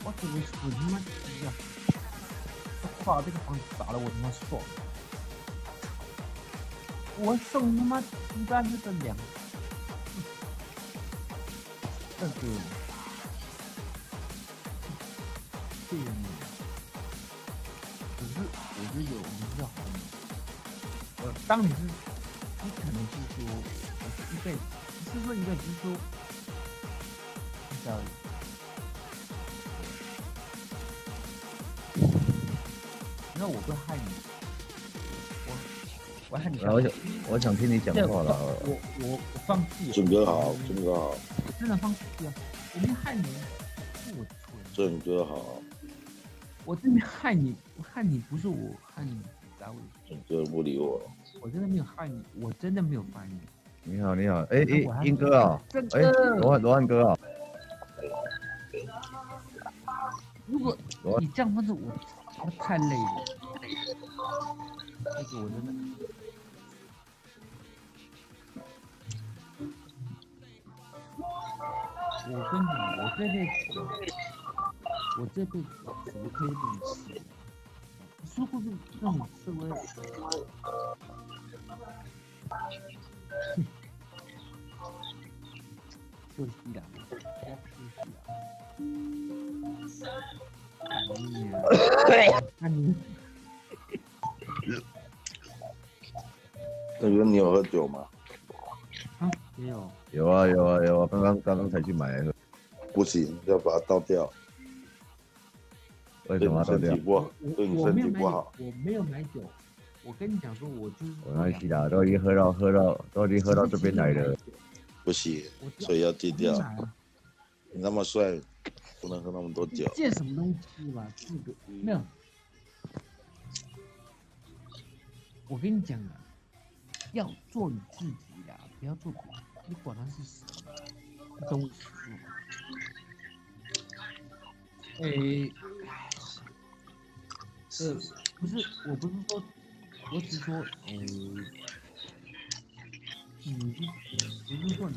我这个蠢他妈鸡啊！我靠，这个房子砸了我他妈爽！我送他妈鸡蛋这个粮，这个这个我是有比较好的。当你可能是说我是一辈子，不是说一个，只是说比较。那我会害你，我害你。我想听你讲话了。我放弃了。准哥好，准哥好。我真的放弃了，我没害你，是我蠢。准哥好。我真没害你，我害你不是我害你，单位。准哥不理我。我真的没有害你，我真的没有害你。你好，你好，哎，英哥啊，哎，罗汉哥啊。如果你这样方式，我太累了。这个我真的。我跟你讲，我这辈子怎么可以这么吃？你说过这种思维？休息了，该休息了。那你，大哥，你有喝酒吗？啊，没有。有啊，刚刚才去买喝。不行，要把它倒掉。为什么要倒掉？对你身体不好。我没有买酒，我跟你讲说，我就是。没关系啦，都已经喝到这边来了。不行，所以要戒掉。你那么帅，不能喝那么多酒。戒什么东西吧？这个没有。我跟你讲啊，要做你自己啦，不要做别人。你管他是谁，你懂我意思吗？不是，我不是说，我只说，你不是说你，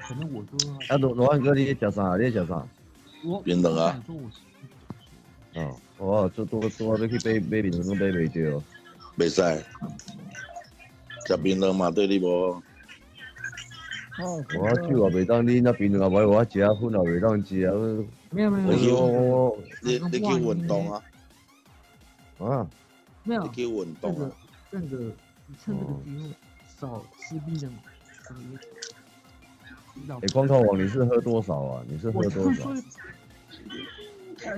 可能我说。啊，罗汉哥，你在吃啥？你在吃啥？便当啊。哦，做要去买便当，买袂着。袂使。食便当嘛，对你无。我酒也袂当，你那便当也袂我食，粉也袂当食啊。没有。你去运动啊？啊？没有。你去运动啊？你趁这个机会少吃便当。光头王，你是喝多少啊？你是喝多少？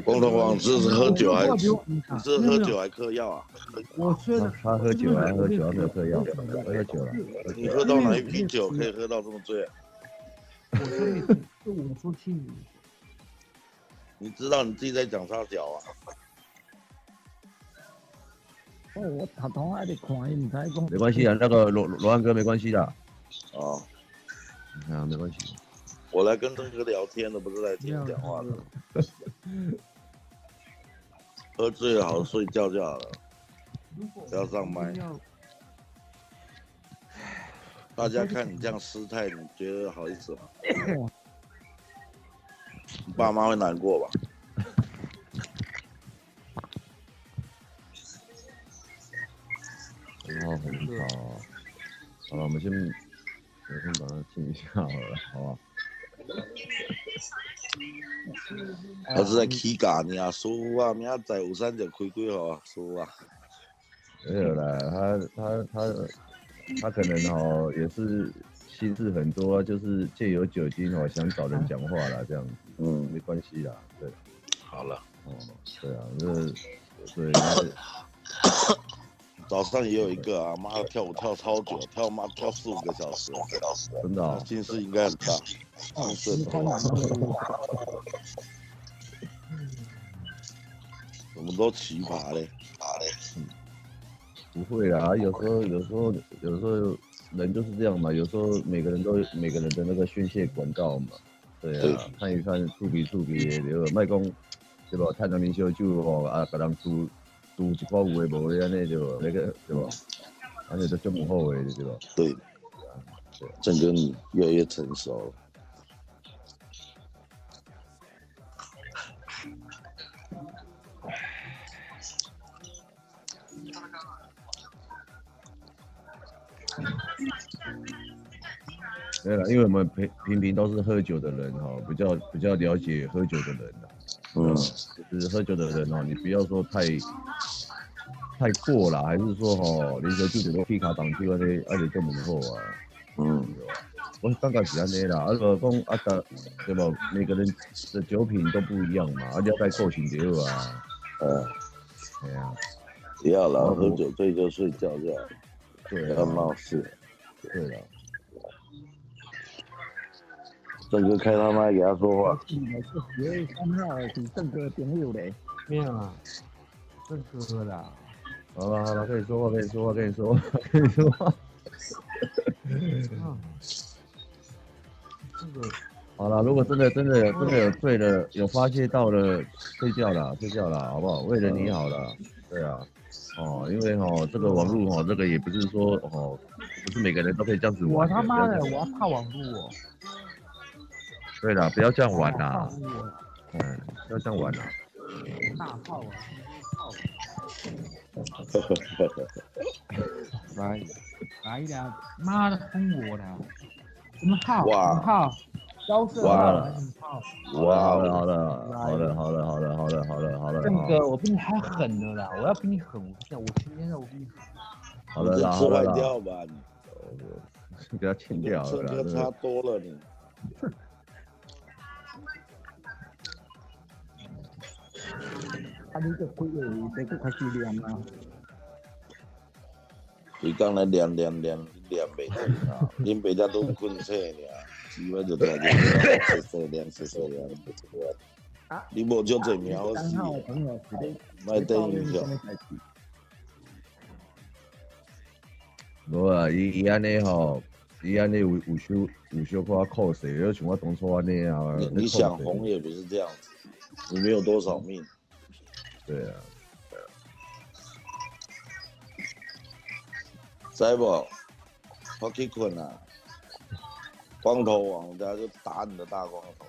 光头王是喝酒还是？你是喝酒还嗑药啊？我说的。他喝酒啊，喝酒还嗑药，喝酒了。你喝到哪一瓶酒可以喝到这么醉啊？我说清楚。你知道你自己在讲啥小啊？我头头还得看，你才讲。没关系啊，那个罗汉哥没关系的。哦。啊，没关系。我来跟东哥聊天的，不是来听你讲话的。喝醉了好睡觉就好了，不要上麦。大家看你这样失态，你觉得好意思吗？你爸妈会难过吧？很好，好了，我们先把它静一下好了，好吧？他是在起价呢，叔啊，明仔载有3就开几号啊，叔啊。没有啦，他可能也是心事很多，就是借由酒精想找人讲话啦，这样子。没关系啦，对。好了。对啊，对。早上也有一个啊，妈跳舞跳超久，跳4、5个小时，真的啊，近视应该很大，近视很大，怎么都奇葩嘞，不会啦，有时候人就是这样嘛，有时候每个人的那个宣泄管道嘛，对啊，看一看触鼻的，对吧？卖讲对吧？趁人啉烧酒啊，给人赌一寡有诶无诶安尼对吧？那个对吧？安尼就这么好诶，对吧？对，整个你越来越成熟了。对了，因为我们平平都是喝酒的人哈，比较了解喝酒的人啦。就是喝酒的人哦，你不要说太过啦，还是说吼，你说酒都皮卡当酒安尼就唔好啊。我感觉是安尼啦，如果讲对吧？每个人的酒品都不一样嘛，了解个性就好啊。对啊。不要了，喝酒醉就睡觉就好。对啊。不要闹事。对了。郑哥开他麦给他说话。是10月3号是郑哥朋友嘞。没有啊，郑哥啦。好了，跟你说话。好了，如果真的有醉了，有发泄到了，睡觉了，好不好？为了你好了，对啊，因为这个网络这个也不是说不是每个人都可以这样子玩。我他妈的，我要怕网络哦。对啦，不要这样玩啦，不要这样玩啦。大炮啊！来的，妈的轰我的，什么炮？高射炮还是什么炮？好了。郑哥，我比你还狠的啦！我要比你狠，我今天我比你狠。好了，吃坏掉吧你，给他清掉了。郑哥差多了你。你这几个这个开始练啊？你刚才练袂得啊！恁爸才都困醒尔，鸡巴就在这练。你无就这苗死，卖等于跳。无啊，伊安尼有小可酷势，就像我当初安尼啊。你想红也不是这样子，你没有多少命。对啊。知不？我去困啊！光头王，等下就打你的大光头。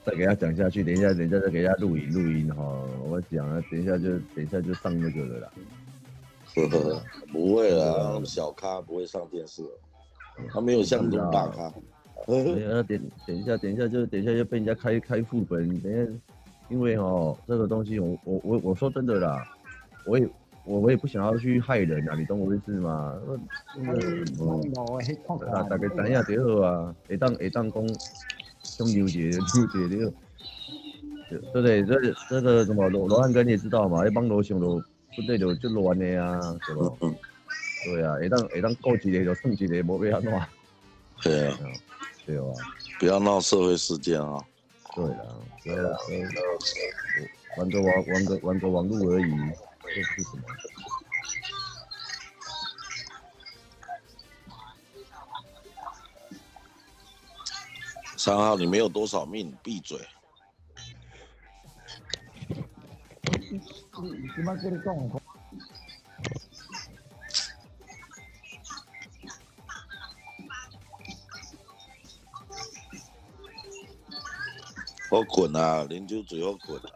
再给他讲下去，等一下再给他录音哈。我讲啊，等一下就上那个了啦。不会啦，小咖不会上电视，他没有像你们大咖。等一下就被人家开副本，等一下，因为这个东西我说真的啦，我也不想要去害人啊，你懂我意思吗？大概知影就好啊，会当讲凶牛节对不对？这个什么罗汉根你也知道嘛，一帮罗兄罗。不对就乱的啊，对不？对啊，会当顾一个就算一个，无要安怎？对啊，对啊，不要闹社会事件啊。对啦，玩个网络而已，这是什么？3号，你没有多少命，闭嘴。怎么跟你讲？我困啊，啉酒醉我困啊。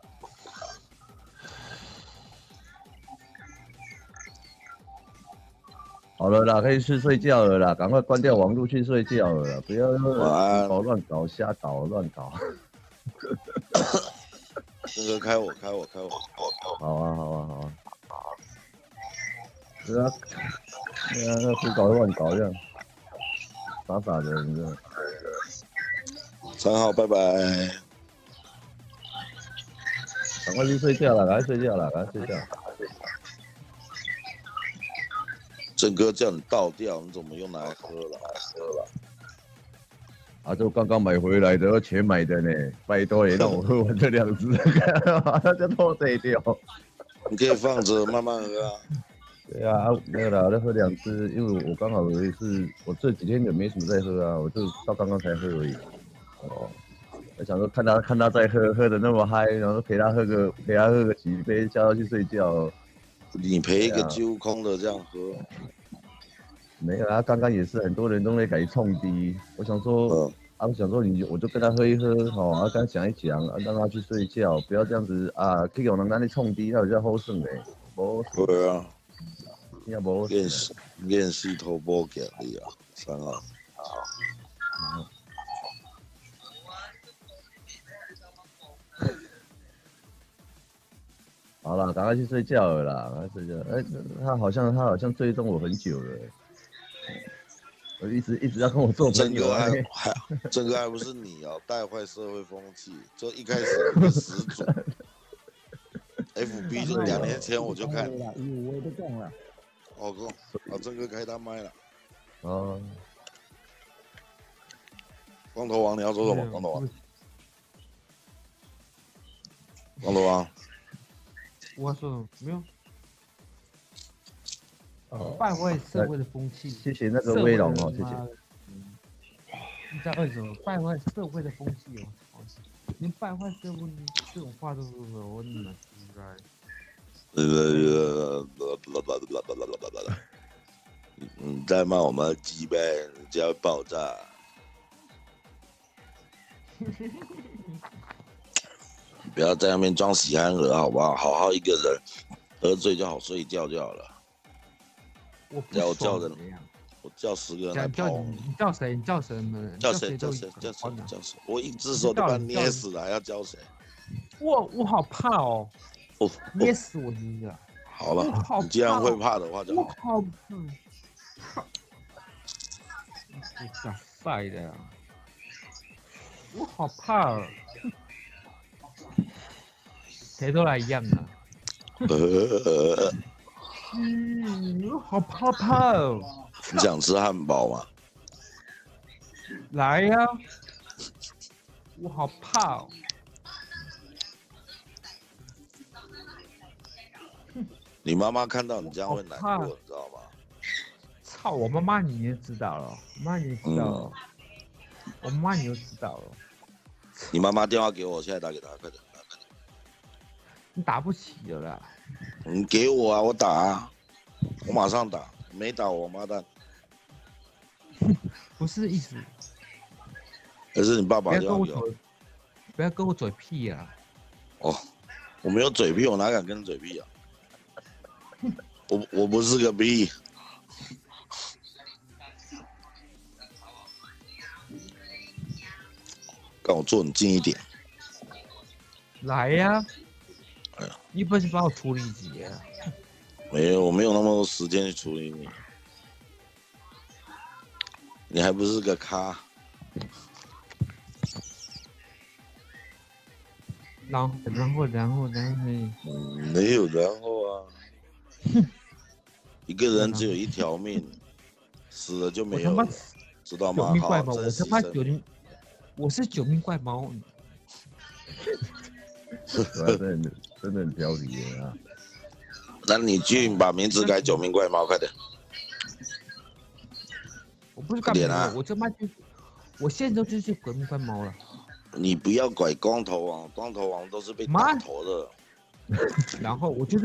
好了啦，可以去睡觉了啦，赶快关掉网络去睡觉了啦，不要乱搞瞎搞乱搞。那个开我。好啊。是啊，那胡搞乱搞这样，傻的，你知道。3号，拜拜。赶快去睡觉了，赶快睡觉。郑哥叫你倒掉，你怎么又拿来喝了？啊，就刚刚买回来的，全买的呢，拜托也让我喝完这2支，把它就拖碎掉。你可以放着慢慢喝啊。对啊，没有啦，再喝2支，因为我刚好也是，我这几天也没什么在喝啊，我就到刚刚才喝而已。我想说看他在喝的那么嗨，然后陪他喝个几杯，叫他去睡觉。你陪一个酒空的这样喝。没有啊，刚刚也是很多人都会给冲低，我想说，我想说我就跟他喝一喝，跟他讲一讲，让他去睡觉，不要这样子啊，去有人让你冲低，他有叫好胜嘞，无。对啊，也无练习头波给你啊，3号。好了，赶快去睡觉了啦，赶快睡觉。他好像追踪我很久了，我一直要跟我做朋友啊。这个还不是你哦，带坏社会风气，就一开始你是始祖。FB 就2年前我就看。我也都讲了。郑哥开他麦了。哦。光头王，你要说什么？光头王。光头王。我说什么？没有。败坏社会的风气。谢谢那个威龙哦，谢谢。你在二什么？败坏社会的风气哦，连败坏社会这种话都说，我你们应该。你再骂我们鸡呗，人家会爆炸。不要在那边装喜憨儿，好不好？好好一个人，喝醉就好睡觉就好了。我叫人，我叫10个人来跑。你叫谁？你叫谁们？叫谁？我一只手都把你捏死了，还要叫谁？我好怕哦！捏死我一个。好了，你既然会怕的话就好。我好怕。假赛的，我好怕哦。谁都来一样啊！我好怕哦！你想吃汉堡吗？来呀！我好怕哦！你妈妈看到你这样会难过，你知道吗？操！我妈妈你也知道了，我妈你也知道了，我妈你就知道了。你妈妈电话给我，现在打给她，快点。你打不起了啦！你给我啊，我打啊，我马上打，没打我妈蛋。不是意思。还是你爸爸电话给我。不要跟我嘴屁啊！哦，我没有嘴屁，我哪敢跟嘴屁啊？我不是个屁。跟我坐你近一点。来呀！你不是帮我处理几啊？没有，我没有那么多时间去处理你。你还不是个咖。然后，没有然后啊。一个人只有一条命，死了就没有了，知道吗？好，我他妈我是9命怪猫。真的很调皮啊！那你去把名字改9命怪猫，快点！我不是干嘛？我他妈我现在就是9命怪猫了。你不要拐光头王，光头王都是被打头的。然后我知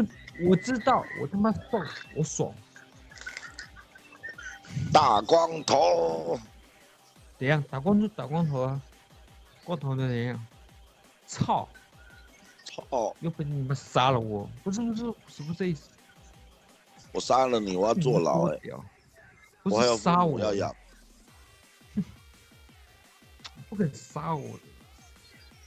道，我他妈爽，我爽。大光头。怎样？打光头啊！光头的怎样？操！又被你们杀了我！不是意思。我杀了你，我要坐牢哎！不是杀我，要养。不可以杀我的。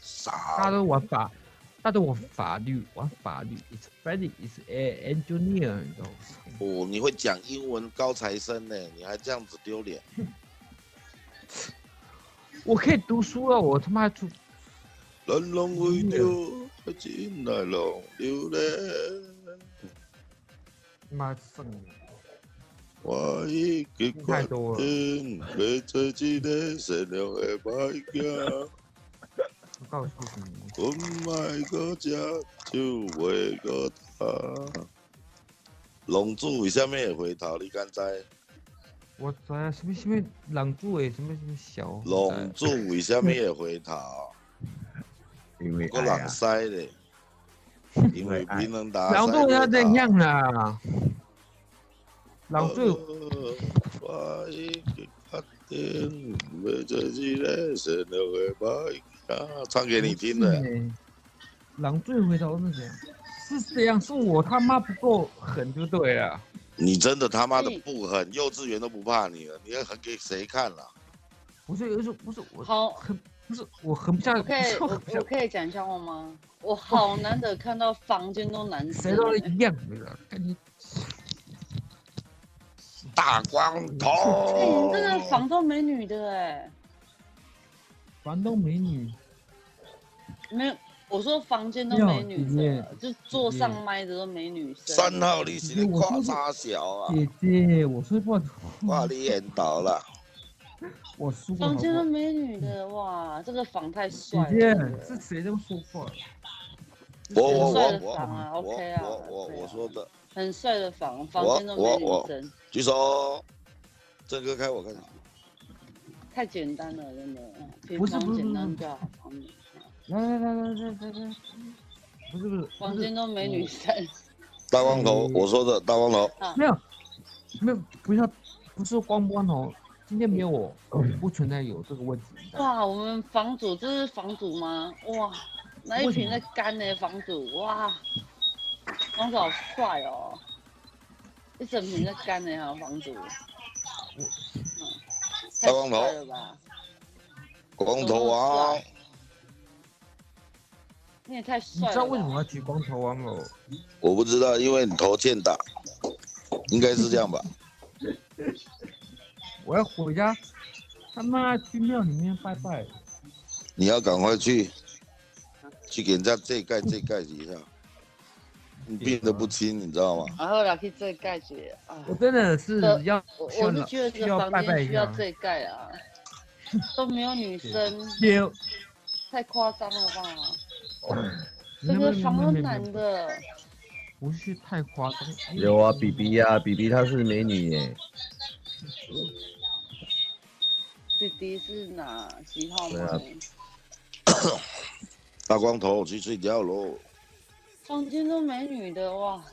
杀！大家都玩法律，It's Freddy, It's engineer， 你知道吗？哦，你会讲英文高材生呢，你还这样子丢脸。我可以读书了，我他妈出。人龙为着进来龙流连。妈剩。我一个决定，要做一个善良的歹囝。我告诉你，我卖个吃就为个他。龙珠为什么会回头？你敢知？我知啊，什么狼蛛诶，什么小。龙珠为什么会回头？因为个人使嘞，因为别人打。狼蛛要怎样啦？狼蛛我已经决定，要做一个善良的麦克。唱给你听的。狼罪回头是这样，是这样，是我他妈不够狠就对了。你真的他妈的不狠，幼稚园都不怕你了，你要狠给谁看了？不是，不是我好，不是我狠不下。我可以讲笑话吗？我好难得看到房间都男生，谁都一样的，看你大光头。你这个房都没女的哎。房东美女。没有，我说房间都没女的，就坐上麦的都没女生。3号你是夸啥小啊？姐姐，我说过，哇，你演倒了。我输过。房间都没女的，哇，这个房太帅了。姐姐，是谁都说过。我说的。很帅的房间都没女生。举手，郑哥开我看。太简单了，真的，不是简单就好。来，不是，房间都没女生。大光头，我说的大光头。没有，不是光头，今天没有我，不存在有这个问题。哇，我们房主，这是房主吗？哇，那一瓶在干呢，房主，哇，房主好帅哦，一整瓶在干呢，哈，房主。大光头，光头王。你也太帅了！你知道为什么要举光头王吗？我不知道，因为你头欠打，应该是这样吧。我要回家，他妈去庙里面拜拜。你要赶快去给人家这盖一下，你病得不轻，你知道吗？然后来去这盖姐啊！我真的是要，我是觉得这个房间需要这盖啊，都没有女生，太夸张了吧？这个房都男的，不是太夸张。有啊，比比呀，比比她是美女耶。弟弟是哪几号吗？大光头去睡觉喽。房间都美女的哇！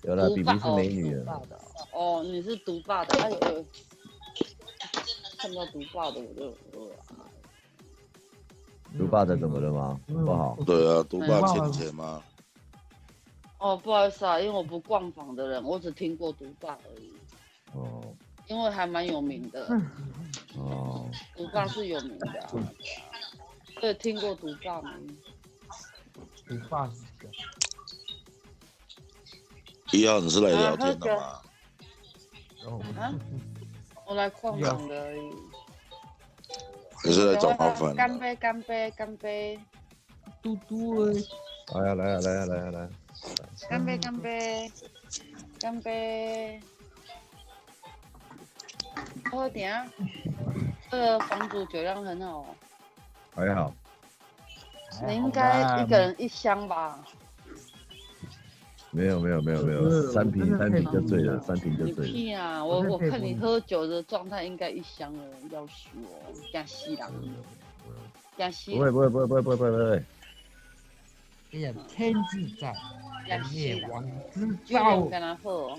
有啦，比比是美女的。哦，你是独霸的，哎呦，看到独霸的我就。独霸的怎么了吗？不好。对啊，独霸欠钱吗？哦，不好意思啊，因为我不逛房的人，我只听过独霸而已。哦。因为还蛮有名的。哦。独霸是有名的啊。对，听过独霸吗？独霸是的。1号，你是来聊天的吗？啊？我来逛房的而已。还是来找麻烦？干杯！嘟嘟哎！来！干杯！喝点啊！这个房主酒量很好。还好。你应该一个人1箱吧？没有，3瓶就醉了，3瓶就醉了。你屁啊！我看你喝酒的状态应该1箱了，要死哦，惊死人！惊死！不会。哎呀，天自在，灭亡之造。造。跟他喝。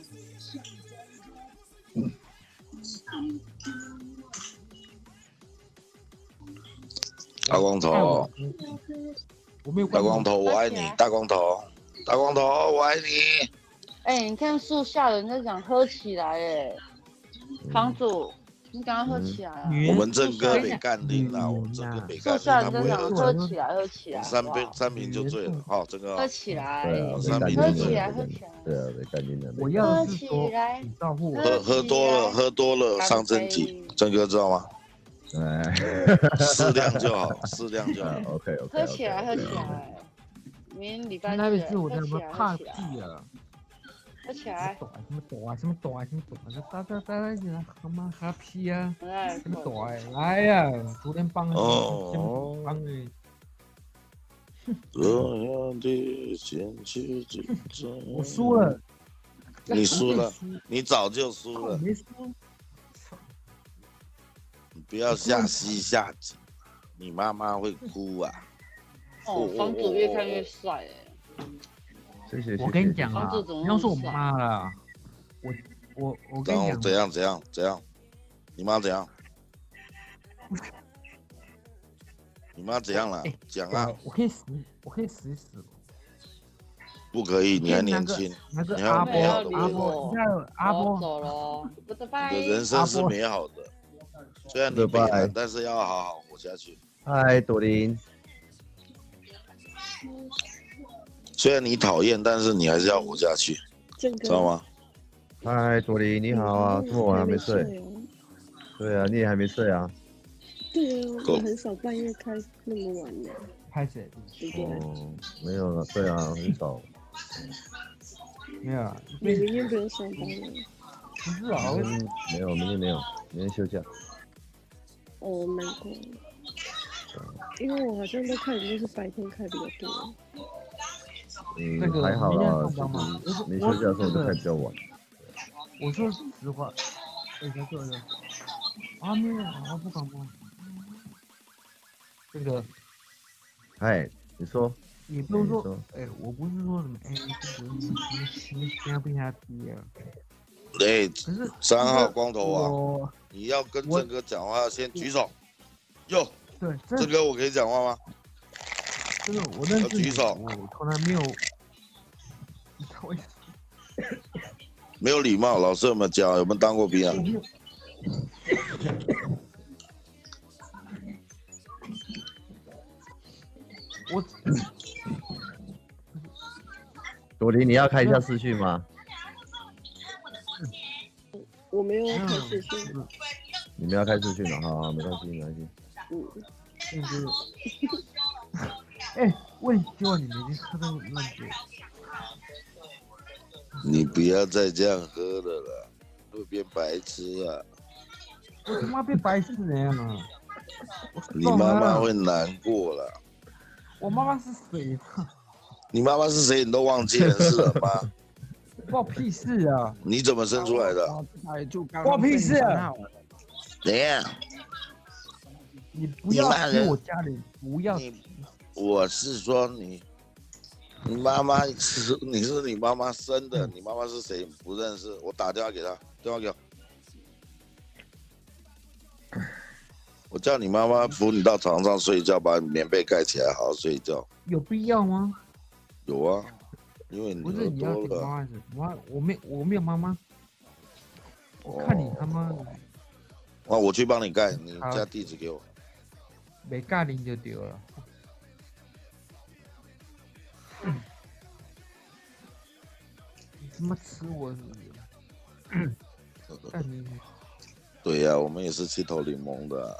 大光头，大光头，我爱你，大光头，我爱你。哎，你看树下人在讲喝起来，哎，房主，你赶快喝起来啊！我们郑哥没干定啊，我们郑哥没干定，他不会喝起来，喝起来，3瓶就醉了，好，郑哥。喝起来，对，3瓶就醉了。对啊，没干定的。我要是说，喝多了伤身体，郑哥知道吗？哎，适量就好。OK。喝起来。明天礼拜那边是我在什么怕屁啊？喝起来。什么抖啊！大家他妈哈屁啊！什么抖啊？来哎呀，昨天帮哦，帮你。我输了。你输了，你早就输了。没输。你不要下西下井，你妈妈会哭啊！哦，房主越看越帅哎。谢谢。我跟你讲啊，不要说我妈了，我跟你然后讲，怎样？你妈怎样？你妈怎样了？讲啊！我可以死一死。不可以，你还年轻，你还有那个阿美好的波，阿未来，波，你看阿我波，走了，拜拜。你的人生是美好的，虽然你悲惨，但是要好好活下去。嗨，朵琳。虽然你讨厌，但是你还是要活下去，知道吗？嗨，朵琳，你好啊，这么晚还没睡？对啊，你也还没睡啊？对啊，我很少半夜开那么晚的。开始，哦，没有了，对啊，很少。没有啊，你明天不用上班了？不是啊，没有，明天没有，明天休假。哦，难怪。因为我好像都看你都是白天开比较多。还好啦，没休假的时候就开比较晚。我说实话，他说的，啊没有，我不敢播。这个，哎，你说。也不是说，我不是说什么，你先不下低啊。对，可是3号光头啊，你要跟郑哥讲话，先举手。哟，对，郑哥，我可以讲话吗？这个我认识举手，我从来没有，没有礼貌，老师有没有教？有没有当过兵啊？朵琳，你要开一下视讯吗？我没有开视讯。你们要开视讯了，好，没关系，没关系。问结果你们已经喝到烂酒。你不要再这样喝了啦，会变白痴啊！我他妈变白痴怎样啊？你妈妈会难过了。我妈妈是谁？你妈妈是谁？你都忘记了是了吗？关我屁事啊！你怎么生出来的？关我屁事啊！怎样？你不要提我家人，不要。我是说你妈妈是你妈妈生的，你妈妈是谁？不认识，我打电话给她，电话给我。我叫你妈妈扶你到床上睡觉，把棉被盖起来，好好睡觉。有必要吗？有啊，因为你不是你要给妈妈，我没有妈妈，我看你他妈。我去帮你盖，你家地址给我。没盖你就丢了。你他妈吃我是不是？对呀，我们也是七头柠檬的啊。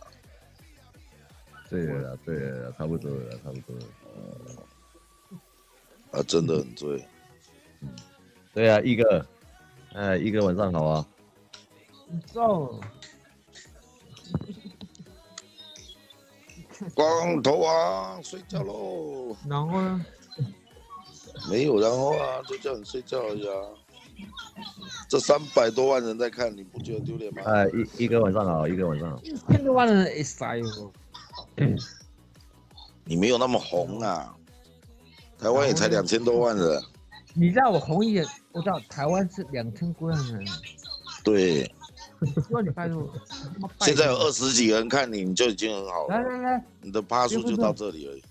对了，差不多了，差不多了。啊，真的很醉。对啊，一哥，一哥晚上好啊。走。光头啊，睡觉喽。然后呢？没有然后啊，就叫你睡觉而已啊。这300多万人在看，你不觉得丢脸吗？一哥晚上好，一哥晚上好。1000多万人会塞哦。你没有那么红啊，台湾也才2000多万人。你让我红一点，我知道台湾是2000多万人。对。说你拜托。现在有20几个人看你，你就已经很好了。来，你的趴数就到这里而已。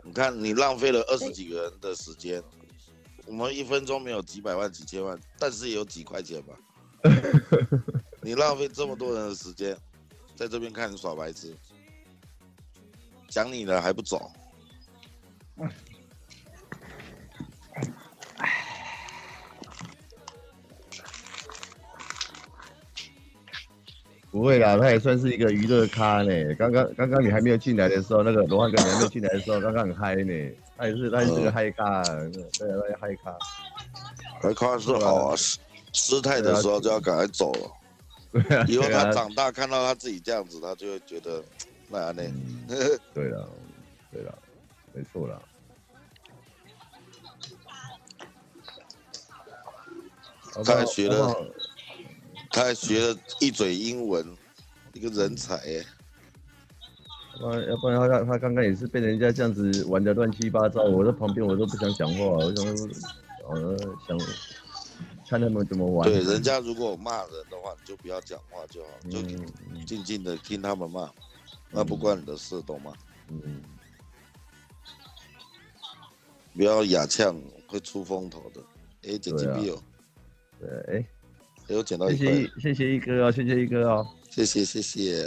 你看，你浪费了20几个人的时间。我们1分钟没有几百万、几千万，但是也有几块钱吧。你浪费这么多人的时间，在这边看你耍白痴，讲你了还不走。不会啦，他也算是一个娱乐咖呢。刚刚你还没有进来的时候，那个罗汉哥你还没有进来的时候，刚刚很嗨呢。他也是个嗨咖，对，他也嗨咖。嗨咖是好啊，失态的时候就要赶快走了。以后他长大看到他自己这样子，他就会觉得那样呢。对了，没错啦。他还学了一嘴英文，一个人才耶。要不然他刚刚也是被人家这样子玩的乱七八糟，我在旁边我都不想讲话，我想看他们怎么玩。对，人家如果骂人的话，你就不要讲话就好，就静静的听他们骂，那不关你的事，懂吗？不要哑呛，会出风头的。哎，捡金币哦。对，哎，有捡到一块。谢谢一哥啊，谢谢一哥啊，谢谢。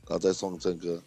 然后再送郑哥。